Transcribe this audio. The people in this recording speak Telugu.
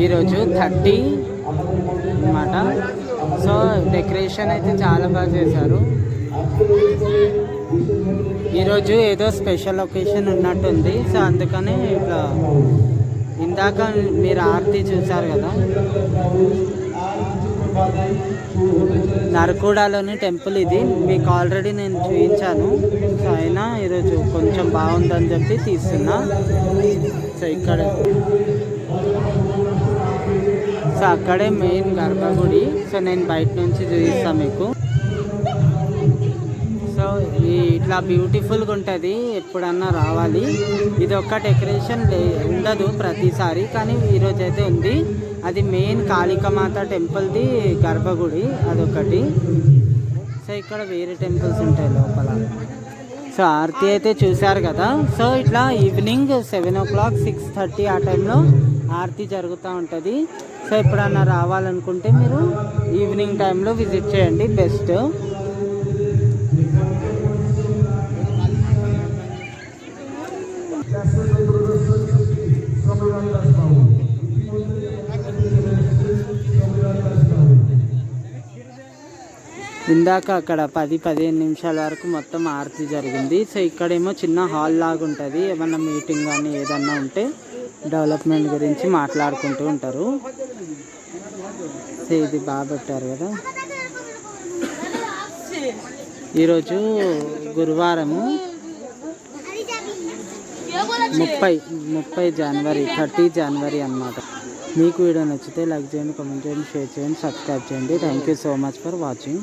ఈరోజు 30 అన్నమాట. సో డెకరేషన్ అయితే చాలా బాగా చేశారు. ఈరోజు ఏదో స్పెషల్ ఒకేషన్ ఉన్నట్టుంది. సో అందుకని ఇట్లా ఇందాక మీరు ఆరతి చూశారు కదా, నరకూడలోని టెంపుల్ ఇది మీకు ఆల్రెడీ నేను చూపించాను. సో అయినా ఈరోజు కొంచెం బాగుందని చెప్పి తీస్తున్నా. సో ఇక్కడ సో అక్కడే మెయిన్ గర్భగుడి. సో నేను బయట నుంచి చూపిస్తాను మీకు. సో ఇట్లా బ్యూటిఫుల్గా ఉంటుంది, ఎప్పుడన్నా రావాలి. ఇది ఒక్క డెకరేషన్ ఉండదు ప్రతిసారి, కానీ ఈరోజు అయితే ఉంది. అది మెయిన్ కాళికామాత టెంపుల్ది గర్భగుడి అదొకటి. సో ఇక్కడ వేరే టెంపుల్స్ ఉంటాయి లోపల. సో ఆరతి అయితే చూశారు కదా. సో ఇట్లా ఈవినింగ్ 7 o'clock 6:30 ఆ టైంలో ఆరతి జరుగుతూ ఉంటుంది. సో ఎప్పుడన్నా రావాలనుకుంటే మీరు ఈవినింగ్ టైంలో విజిట్ చేయండి బెస్ట్. ఇందాక అక్కడ 10-15 నిమిషాల వరకు మొత్తం ఆరతి జరిగింది. సో ఇక్కడేమో చిన్న హాల్ లాగా ఉంటుంది. ఏమన్నా మీటింగ్ కానీ ఏదన్నా ఉంటే డెవలప్మెంట్ గురించి మాట్లాడుకుంటూ ఉంటారు. సో ఇది బాగా పెట్టారు కదా. ఈరోజు గురువారము 30 జనవరి 30 జనవరి అన్నమాట. మీకు వీడియో నచ్చితే లైక్ చేయండి, కామెంట్ చేయండి, షేర్ చేయండి, సబ్స్క్రైబ్ చేయండి. Thank you so much for watching.